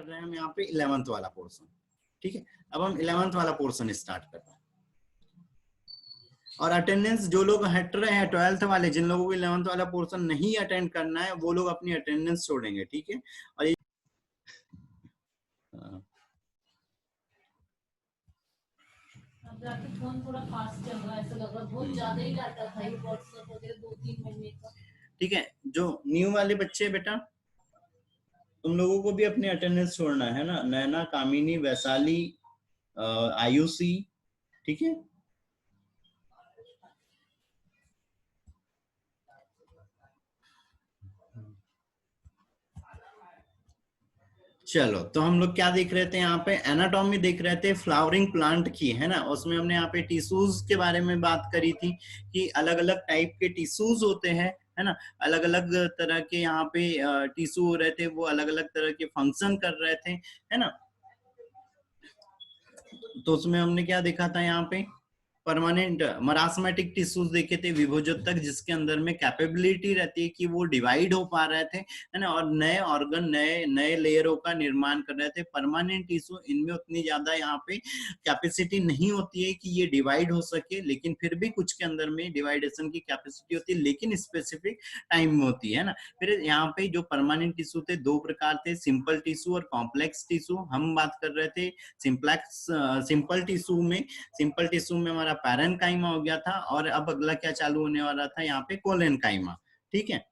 कर रहे हैं हम यहाँ पे 11th वाला पोर्शन। ठीक है, अब हम 11th वाला पोर्शन स्टार्ट कर रहे हैं। और अटेंडेंस जो लोग हट रहे हैं 12th वाले, जिन लोगों को 11th वाला पोर्शन नहीं अटेंड करना है वो लोग अपनी अटेंडेंस छोड़ेंगे। ठीक है, और ये फोन थोड़ा फास्ट चल रहा है, ऐसा लग रहा है बहुत ज्यादा ही डाटा था ये व्हाट्सएप वगैरह 2-3 महीने का। ठीक है, जो न्यू वाले बच्चे बेटा तुम लोगों को भी अपनी अटेंडेंस छोड़ना है ना, नैना, कामिनी, वैशाली, आयुषी। ठीक है, चलो तो हम लोग क्या देख रहे थे यहाँ पे, एनाटॉमी देख रहे थे फ्लावरिंग प्लांट की, है ना। उसमें हमने यहाँ पे टिश्यूज के बारे में बात करी थी कि अलग अलग टाइप के टिश्यूज होते हैं, है ना। अलग अलग तरह के यहाँ पे टिश्यू हो रहे थे, वो अलग अलग तरह के फंक्शन कर रहे थे, है ना। तो उसमें हमने क्या देखा था यहाँ पे, परमानेंट मरासमेटिक टिश्यूज देखे थे विभोजोतक, जिसके अंदर में कैपेबिलिटी रहती है कि वो डिवाइड हो पा रहे थे, है ना, और नए ऑर्गन नए नए लेयरों का निर्माण कर रहे थे। परमानेंट टिश्यू इनमें उतनी ज्यादा यहाँ पे कैपेसिटी नहीं होती है कि ये डिवाइड हो सके, लेकिन फिर भी कुछ के अंदर में डिवाइडेशन की कैपेसिटी होती है, लेकिन स्पेसिफिक टाइम में होती है ना। फिर यहाँ पे जो परमानेंट टिश्यू थे दो प्रकार थे, सिंपल टिश्यू और कॉम्प्लेक्स टिश्यू। हम बात कर रहे थे सिंपल टिश्यू में हमारा पैरेन्काइमा हो गया था, और अब अगला क्या चालू होने वाला था यहाँ पे, कोलेनकाइमा। ठीक है,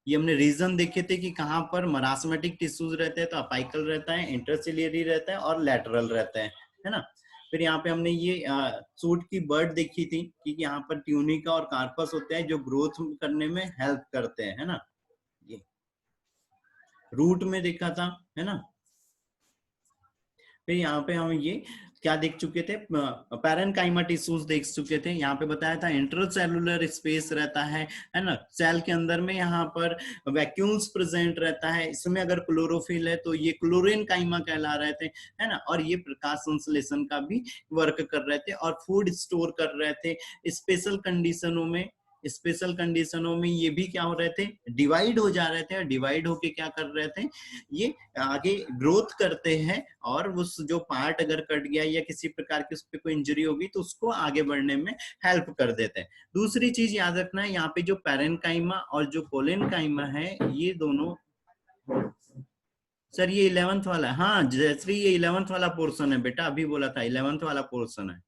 ये हमने रीजन देखे थे कि कहाँ पर मरासमेटिक टिश्यूज रहते हैं, तो अपाइकल रहता है, इंटरसिलियरी रहता है और लैटरल रहता है ना। फिर यहाँ पे हमने ये सूट की बर्ड देखी थी कि यहाँ पर ट्यूनिका और कार्पस होते हैं जो ग्रोथ करने में हेल्प करते हैं, है ना। ये रूट में देखा था, है ना। फिर यहाँ पे हम ये क्या देख चुके थे, पैरेन्काइमा टिश्यूज देख चुके थे। यहाँ पे बताया था इंट्रासेलुलर स्पेस रहता है ना। सेल के अंदर में यहाँ पर वैक्यूल्स प्रेजेंट रहता है, इसमें अगर क्लोरोफिल है तो ये क्लोरेनकाइमा कहला रहे थे, है ना। और ये प्रकाश संश्लेषण का भी वर्क कर रहे थे और फूड स्टोर कर रहे थे। स्पेशल कंडीशनों में ये भी क्या हो रहे थे, डिवाइड हो जा रहे थे, और डिवाइड होके क्या कर रहे थे, ये आगे ग्रोथ करते हैं, और उस जो पार्ट अगर कट गया या किसी प्रकार की उस पर कोई इंजरी होगी तो उसको आगे बढ़ने में हेल्प कर देते हैं। दूसरी चीज याद रखना है, यहाँ पे जो पैरेन्काइमा और जो कोलेनकाइमा है, ये दोनों, सर ये 11th वाला है। हाँ जयश्री, ये 11th वाला पोर्शन है बेटा, अभी बोला था 11th वाला पोर्शन है,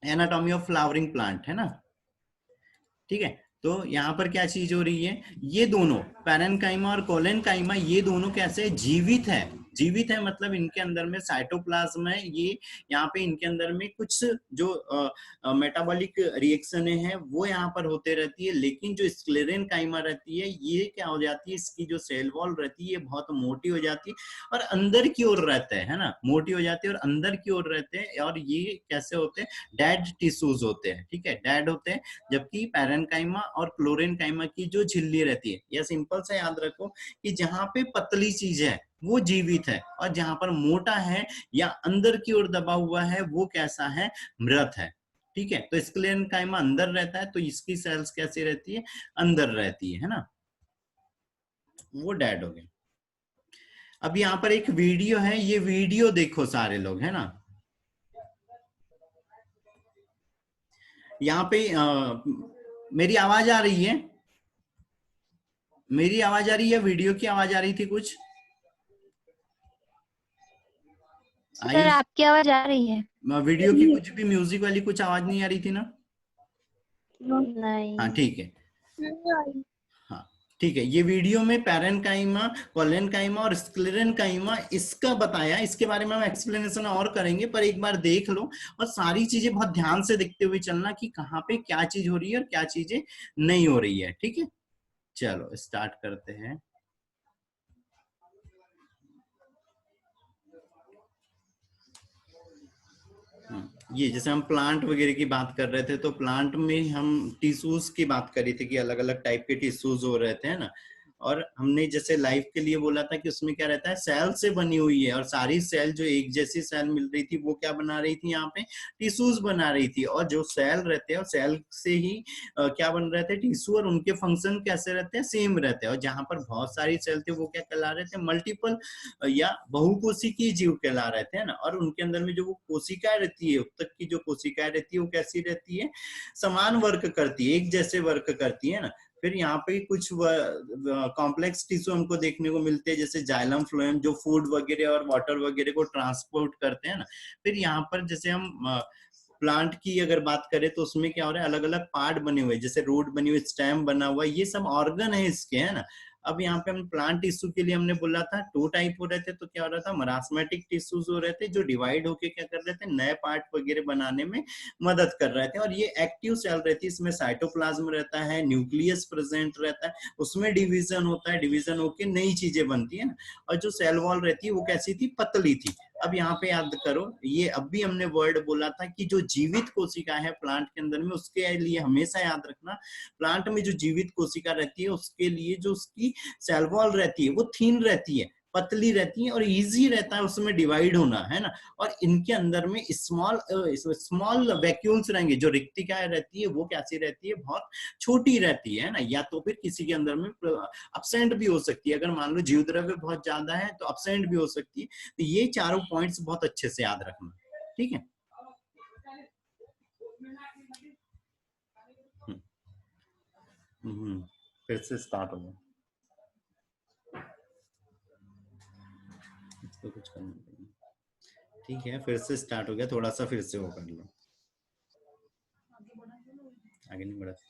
एनाटॉमी ऑफ फ्लावरिंग प्लांट, है ना। ठीक है, तो यहाँ पर क्या चीज हो रही है, ये दोनों पैरेन्काइमा और कोलेनकाइमा ये दोनों कैसे जीवित है, जीवित है मतलब इनके अंदर में साइटोप्लाज्म है, ये यहाँ पे इनके अंदर में कुछ जो मेटाबॉलिक रिएक्शन है वो यहाँ पर होते रहती है। लेकिन जो स्क्लेरेनकाइमा रहती है, ये क्या हो जाती है, इसकी जो सेल वॉल रहती है ये बहुत मोटी हो जाती है और अंदर की ओर रहते हैं, है ना, मोटी हो जाती है और अंदर की ओर रहते हैं, और ये कैसे होते हैं, डेड टिश्यूज होते हैं। ठीक है, डेड होते हैं, जबकि पैरेन्काइमा और क्लोरेनकाइमा की जो झिल्ली रहती है, यह सिंपल से याद रखो कि जहां पे पतली चीज है वो जीवित है, और जहां पर मोटा है या अंदर की ओर दबा हुआ है वो कैसा है, मृत है। ठीक है, तो स्क्लेरेनकाइमा अंदर रहता है, तो इसकी सेल्स कैसी रहती है, अंदर रहती है ना, वो डेड हो गए। अब यहाँ पर एक वीडियो है, ये वीडियो देखो सारे लोग, है ना। यहाँ पे मेरी आवाज आ रही है, मेरी आवाज आ रही है, वीडियो की आवाज आ रही थी कुछ, सर आपकी आवाज आ रही है, वीडियो की कुछ भी म्यूजिक वाली कुछ आवाज नहीं आ रही थी ना। नहीं। हाँ ठीक है, हाँ ठीक है, ये वीडियो में पैरेन्काइमा, कोलेनकाइमा और स्क्लेरेनकाइमा इसका बताया, इसके बारे में हम एक्सप्लेनेशन और करेंगे, पर एक बार देख लो और सारी चीजें बहुत ध्यान से देखते हुए चलना कि कहाँ पे क्या चीज हो रही है और क्या चीजें नहीं हो रही है। ठीक है, चलो स्टार्ट करते हैं। ये जैसे हम प्लांट वगैरह की बात कर रहे थे, तो प्लांट में हम टिश्यूज की बात करी थी कि अलग अलग टाइप के टिश्यूज हो रहे थे, है ना। और हमने जैसे लाइफ के लिए बोला था कि उसमें क्या रहता है, सेल से बनी हुई है, और सारी सेल जो एक जैसी सेल मिल रही थी वो क्या बना रही थी, यहाँ पे टिश्यूज बना रही थी। और जो सेल रहते हैं और सेल से ही क्या बन रहे थे, टिश्यू, और उनके फंक्शन कैसे रहते हैं, सेम रहते हैं। और जहां पर बहुत सारी सेल थे वो क्या कहला रहे थे, मल्टीपल या बहुकोशिकीय जीव कहला रहे थे, है ना। और उनके अंदर में जो वो कोशिकाएं रहती है, उत्तक की जो कोशिकाएं रहती है वो कैसी रहती है, समान वर्क करती है, एक जैसे वर्क करती है ना। फिर यहाँ पे कुछ कॉम्प्लेक्स टिश्यू हमको देखने को मिलते हैं, जैसे जाइलम फ्लोएम, जो फूड वगैरह और वाटर वगैरह को ट्रांसपोर्ट करते हैं ना। फिर यहाँ पर जैसे हम प्लांट की अगर बात करें तो उसमें क्या हो रहा है, अलग अलग पार्ट बने हुए, जैसे रूट बनी हुई, स्टेम बना हुआ, ये सब ऑर्गन है इसके, है ना। अब यहाँ पे हम प्लांट टिश्यू के लिए हमने बोला था 2 टाइप हो रहे थे, तो क्या हो रहा था, मरास्मेटिक टिश्यूज हो रहे थे जो डिवाइड होके क्या कर रहे थे, नए पार्ट वगैरह बनाने में मदद कर रहे थे। और ये एक्टिव सेल रहती है, इसमें साइटोप्लाज्म रहता है, न्यूक्लियस प्रेजेंट रहता है, उसमें डिवीजन होता है, डिवीजन होके नई चीजें बनती है ना। और जो सेल वॉल रहती है वो कैसी थी, पतली थी। अब यहाँ पे याद करो, ये अब भी हमने वर्ड बोला था कि जो जीवित कोशिका है प्लांट के अंदर में, उसके लिए हमेशा याद रखना, प्लांट में जो जीवित कोशिका रहती है उसके लिए जो उसकी सेल वॉल रहती है वो थिन रहती है, पतली रहती है, और इजी रहता है उसमें डिवाइड होना, है ना। और इनके अंदर में स्मॉल स्मॉल वैक्यूल्स रहेंगे, जो रिक्तिकाएं रहती है वो कैसी रहती है, बहुत छोटी रहती है ना। या तो फिर किसी के अंदर में अपसेंट भी हो सकती है, अगर मान लो जीव द्रव्य बहुत ज्यादा है तो अपसेंट भी हो सकती है। तो ये चारों पॉइंट्स बहुत अच्छे से याद रखना, ठीक है। फिर से स्टार्ट हो गया, इसको कुछ करना पड़ेगा, ठीक है। फिर से स्टार्ट हो गया, थोड़ा सा फिर से वो कर लो, आगे नहीं बढ़ा तो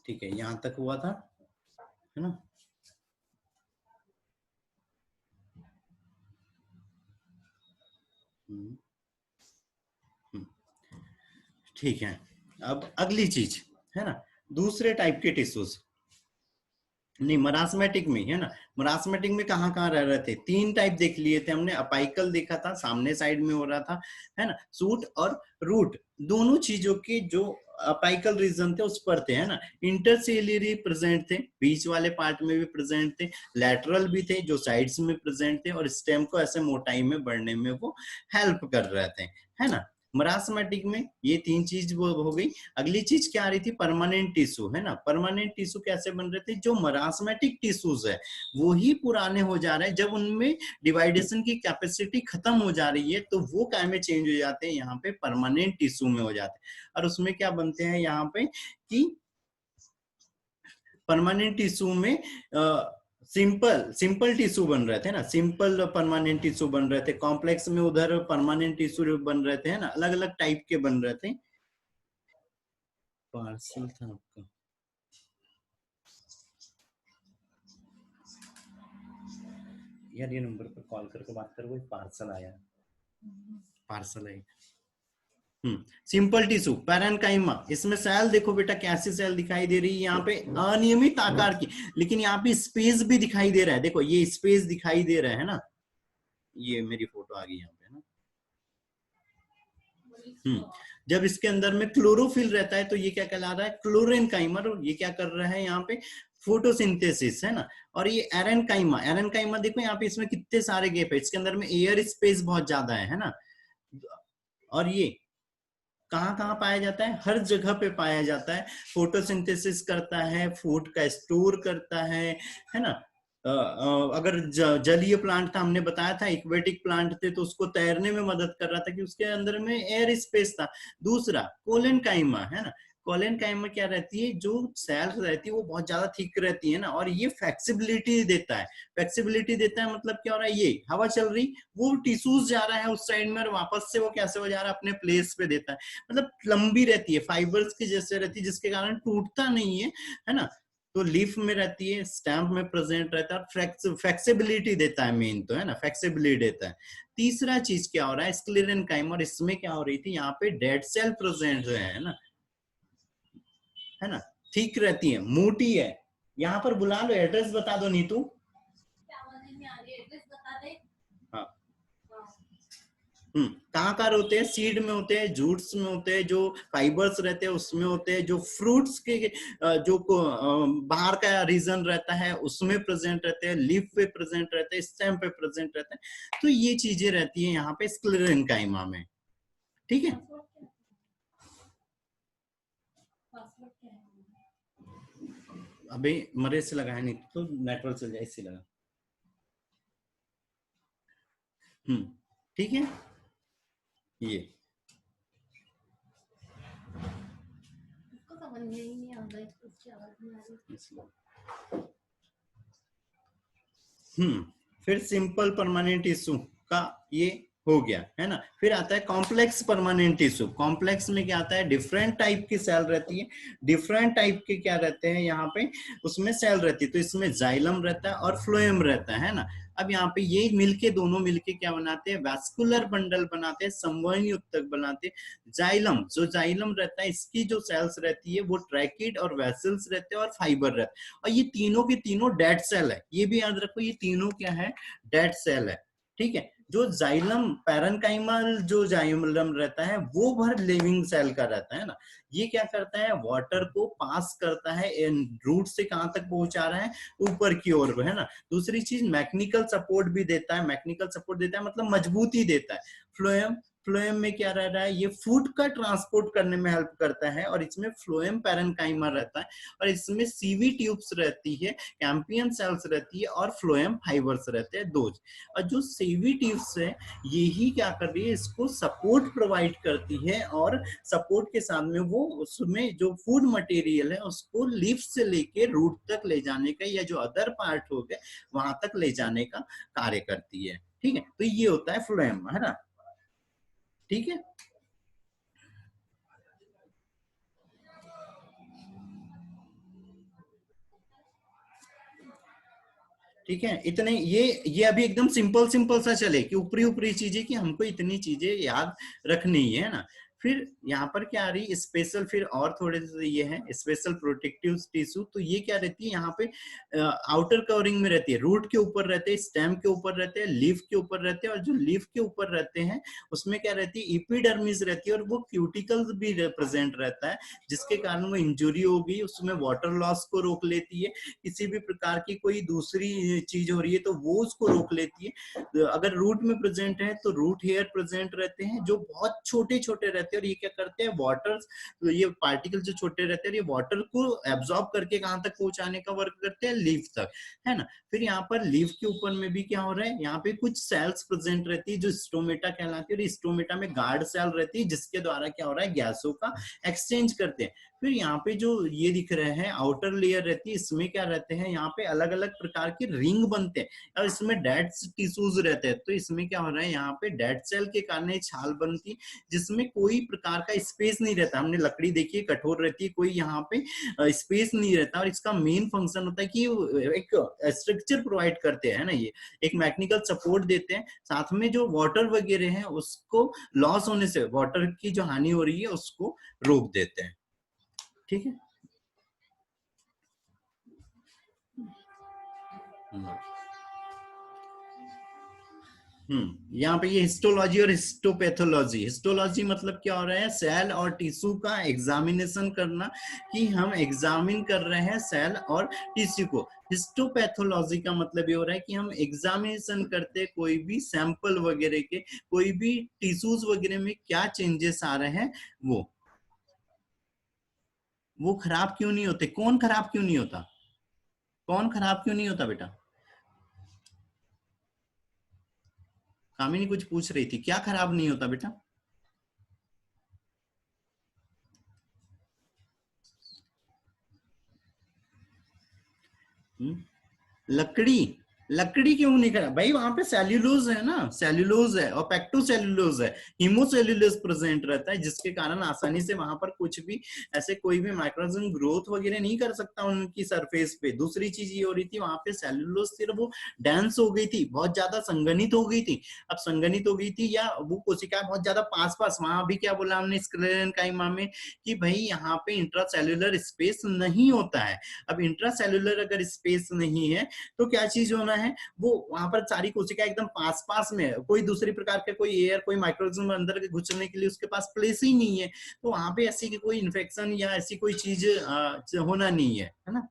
ठीक है, यहाँ तक हुआ था, है ना। ठीक है, अब अगली चीज है ना, दूसरे टाइप के टिश्यूज, नहीं मरास्मेटिक में, है ना। मरास्मेटिक में कहाँ कहाँ रह रहे थे, 3 टाइप देख लिए थे हमने। अपाइकल देखा था, सामने साइड में हो रहा था, है ना। सूट और रूट, दोनों चीजों के जो अपाइकल रीजन थे उस पर थे, है ना। इंटरसेल्युलरी प्रेजेंट थे, बीच वाले पार्ट में भी प्रेजेंट थे, लैटरल भी थे जो साइड्स में प्रेजेंट थे, और स्टेम को ऐसे मोटाई में बढ़ने में वो हेल्प कर रहे थे, है ना। मरास्मेटिक में ये 3 चीज वो हो गई। अगली चीज क्या आ रही थी, परमानेंट टिश्यू, है ना। परमानेंट टिश्यू कैसे बन रहे थे, जो मरास्मेटिक टिश्यूज है वो ही पुराने हो जा रहे हैं, जब उनमें डिवाइडेशन की कैपेसिटी खत्म हो जा रही है तो वो काय में चेंज हो जाते हैं, यहाँ पे परमानेंट टिश्यू में हो जाते हैं। और उसमें क्या बनते हैं यहाँ पे कि परमानेंट टिश्यू में सिंपल टिश्यू बन रहे थे ना, सिंपल परमानेंट टिश्यू बन रहे थे। कॉम्प्लेक्स में उधर परमानेंट टिश्यू बन रहे थे, है ना, अलग अलग टाइप के बन रहे थे। पार्सल था आपका, यार ये नंबर पर कॉल करके बात करो, पार्सल आया, पार्सल है। सिंपल टिश्यू पैरेन्काइमा, इसमें सेल देखो बेटा कैसी सेल दिखाई दे रही है, यहाँ पे अनियमित आकार की, लेकिन यहाँ पे स्पेस भी दिखाई दे रहा है, देखो ये स्पेस दिखाई दे रहा है ना, ये मेरी फोटो आ गई यहाँ पे ना। जब इसके अंदर में क्लोरोफिल रहता है तो ये क्या कहला रहा है, क्लोरेनकाइमर। ये क्या कर रहा है यहाँ पे, फोटोसिंथेसिस है ना। और ये एरेनकाइमा देखो यहाँ पे, इसमें कितने सारे गैप है, इसके अंदर में एयर स्पेस बहुत ज्यादा है ना। और ये कहाँ कहाँ पाया जाता है, हर जगह पे पाया जाता है। फोटोसिंथेसिस करता है, फूड का स्टोर करता है ना। अगर जलीय प्लांट था, हमने बताया था एक्वेटिक प्लांट थे, तो उसको तैरने में मदद कर रहा था कि उसके अंदर में एयर स्पेस था। दूसरा कोलेनकाइमा है ना, कोलेनकाइमा क्या रहती है, जो सेल्स रहती है वो बहुत ज्यादा थिक रहती है ना, और ये फ्लेक्सिबिलिटी देता है। फ्लेक्सिबिलिटी देता है मतलब क्या हो रहा है, ये हवा चल रही, वो टिश्यूज जा रहा है उस साइड में, और वापस से वो कैसे हो जा रहा है, अपने प्लेस पे देता है। मतलब लंबी रहती है, फाइबर्स की जैसे रहती है, जिसके कारण टूटता नहीं है ना। तो लीफ में रहती है, स्टैम्प में प्रेजेंट रहता है, फ्लेक्सिबिलिटी देता है मेन तो, है ना, फ्लेक्सिबिलिटी देता है। तीसरा चीज क्या हो रहा है, स्क्लेरेनकाइमा, और इसमें क्या हो रही थी, यहाँ पे डेड सेल प्रेजेंट है ना, है ना, ठीक रहती है, मोटी है। यहाँ पर बुला लो, एड्रेस बता दो नीतू। हाँ, कहाँ कहाँ होते हैं, सीड में होते हैं, जूट्स में होते हैं, जो फाइबर्स रहते हैं उसमें होते हैं, जो फ्रूट्स के जो बाहर का रीजन रहता है उसमें प्रेजेंट रहते हैं, लीफ पे प्रेजेंट रहते हैं, स्टेम पे प्रेजेंट रहते हैं। तो ये चीजें रहती है यहाँ पे स्क्लेरेनकाइमा में। ठीक है, अभी मरे से लगाया नहीं तो नेटवर्क चल जाए, इससे लगा। ठीक है, ये समझ में ही नहीं आता, इसकी आवाज नहीं आ रही। फिर सिंपल परमानेंट टिश्यू का ये हो गया है ना। फिर आता है कॉम्प्लेक्स परमानेंट टिश्यू। कॉम्प्लेक्स में क्या आता है, डिफरेंट टाइप की सेल रहती है, डिफरेंट टाइप के क्या रहते हैं यहाँ पे, उसमें सेल रहती है। तो इसमें जाइलम रहता है और फ्लोएम रहता है ना। अब यहाँ पे ये मिलके, दोनों मिलके क्या बनाते हैं, वैस्कुलर बंडल बनाते हैं, संवहनी उत्तक बनाते हैं। जाइलम, जो जाइलम रहता है, इसकी जो सेल्स रहती है वो ट्रैकिड और वेसल्स रहते हैं और फाइबर रहते हैं। और ये तीनों के तीनों डेड सेल है, ये भी याद रखो, ये तीनों क्या है, डेड सेल है। ठीक है, जो जाइलम पैरेन्काइमल, जो जाइलम रहता है वो भर लिविंग सेल का रहता है ना। ये क्या करता है, वाटर को पास करता है, रूट से कहां तक पहुंचा रहा है, ऊपर की ओर, है ना। दूसरी चीज मैकेनिकल सपोर्ट भी देता है, मैकेनिकल सपोर्ट देता है मतलब मजबूती देता है। फ्लोएम, फ्लोएम में क्या रह रहा है, ये फूड का ट्रांसपोर्ट करने में हेल्प करता है, और इसमें फ्लोएम पैरेन्काइमा रहता है, और इसमें सीवी ट्यूब्स रहती है, कैंपियन सेल्स रहती है, और फ्लोएम फाइबर्स रहते हैं दो। और जो सीवी ट्यूब्स है, यही क्या कर रही है, इसको सपोर्ट प्रोवाइड करती है, और सपोर्ट के साथ में वो उसमें जो फूड मटेरियल है उसको लीफ से लेके रूट तक ले जाने का, या जो अदर पार्ट हो गए वहां तक ले जाने का कार्य करती है। ठीक है, तो ये होता है फ्लोएम, है ना। ठीक है, ठीक है, इतने ये अभी एकदम सिंपल सिंपल सा चले कि ऊपरी ऊपरी चीजें, कि हमको इतनी चीजें याद रखनी है ना। फिर यहाँ पर क्या आ रही स्पेशल, फिर और थोड़े से ये है स्पेशल प्रोटेक्टिव टिश्यू। तो ये क्या रहती है, यहाँ पे आउटर कवरिंग में रहती है, रूट के ऊपर रहते हैं, स्टेम के ऊपर रहते हैं, लीफ के ऊपर रहते हैं, और जो लीफ के ऊपर रहते हैं उसमें क्या रहती है, इपिडर्मिस रहती है, और वो क्यूटिकल्स भी प्रेजेंट रहता है, जिसके कारण वो इंजुरी होगी, उसमें वाटर लॉस को रोक लेती है, किसी भी प्रकार की कोई दूसरी चीज हो रही है तो वो उसको रोक लेती है। अगर रूट में प्रेजेंट है तो रूट हेयर प्रेजेंट रहते हैं, जो बहुत छोटे छोटे रहते हैं, और ये क्या करते हैं, वाटर, ये पार्टिकल जो छोटे रहते हैं, ये वाटर को एब्जॉर्ब करके कहां तक पहुंचाने का वर्क करते हैं, लीफ तक, है ना। फिर यहाँ पर लीफ के ऊपर में भी क्या हो रहा है, यहाँ पे कुछ सेल्स प्रेजेंट रहती है जो स्टोमेटा कहलाती है, और स्टोमेटा में गार्ड सेल रहती है, जिसके द्वारा क्या हो रहा है, गैसों का एक्सचेंज करते हैं। फिर यहाँ पे जो ये दिख रहे हैं आउटर लेयर रहती है, इसमें क्या रहते हैं, यहाँ पे अलग अलग प्रकार के रिंग बनते हैं, और इसमें डेड टिश्यूज रहते हैं। तो इसमें क्या हो रहा है, यहाँ पे डेड सेल के कारण छाल बनती, जिसमें कोई प्रकार का स्पेस नहीं रहता। हमने लकड़ी देखी है, कठोर रहती है, कोई यहाँ पे स्पेस नहीं रहता, और इसका मेन फंक्शन होता है कि एक स्ट्रक्चर प्रोवाइड करते हैं ना, ये एक मैकेनिकल सपोर्ट देते हैं, साथ में जो वाटर वगैरह है उसको लॉस होने से, वाटर की जो हानि हो रही है उसको रोक देते हैं। ठीक है, यहाँ पे ये हिस्टोलॉजी और हिस्टोपैथोलॉजी। हिस्टोलॉजी मतलब क्या हो रहा है, सेल और टिश्यू का एग्जामिनेशन करना, कि हम एग्जामिन कर रहे हैं सेल और टिश्यू को। हिस्टोपैथोलॉजी का मतलब ये हो रहा है कि हम एग्जामिनेशन करते कोई भी सैंपल वगैरह के, कोई भी टिश्यूज वगैरह में क्या चेंजेस आ रहे हैं, वो खराब क्यों नहीं होते। कौन खराब क्यों नहीं होता, कौन खराब क्यों नहीं होता बेटा? कामिनी कुछ पूछ रही थी, क्या खराब नहीं होता बेटा? लकड़ी, लकड़ी क्यों नहीं खराब भाई? वहां पे सेल्यूलोज है ना, सेल्यूलोज है और पेक्टोसेल्यूलोज है, हीमोसेल्यूलोज प्रेजेंट रहता है, जिसके कारण आसानी से वहां पर कुछ भी ऐसे कोई भी माइक्रोऑर्गेनिज्म ग्रोथ वगैरह नहीं कर सकता उनकी सरफेस पे। दूसरी चीज ये हो रही थी, वहां पे सेल्यूलोज सिर्फ वो डेंस हो गई थी, बहुत ज्यादा संघनित हो गई थी। अब संघनित हो गई थी या वो कोशिकाएं बहुत ज्यादा पास पास, वहां भी क्या बोला हमने स्क्लेरेनकाइमा में कि भाई यहाँ पे इंट्रासेल्यूलर स्पेस नहीं होता है। अब इंट्रासेल्यूलर अगर स्पेस नहीं है तो क्या चीज होना है, वो वहां पर सारी कोशिका एकदम पास पास में है, कोई दूसरी प्रकार का कोई एयर, कोई माइक्रोऑर्गेनिज्म अंदर घुसने के लिए उसके पास प्लेस ही नहीं है, तो वहां पे ऐसी कोई इन्फेक्शन या ऐसी कोई चीज होना नहीं है ना।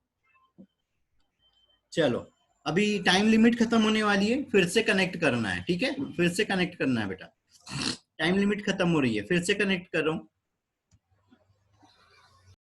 चलो अभी टाइम लिमिट खत्म होने वाली है, फिर से कनेक्ट करना है, ठीक है, फिर से कनेक्ट करना है बेटा, टाइम लिमिट खत्म हो रही है, फिर से कनेक्ट कर रहा हूं।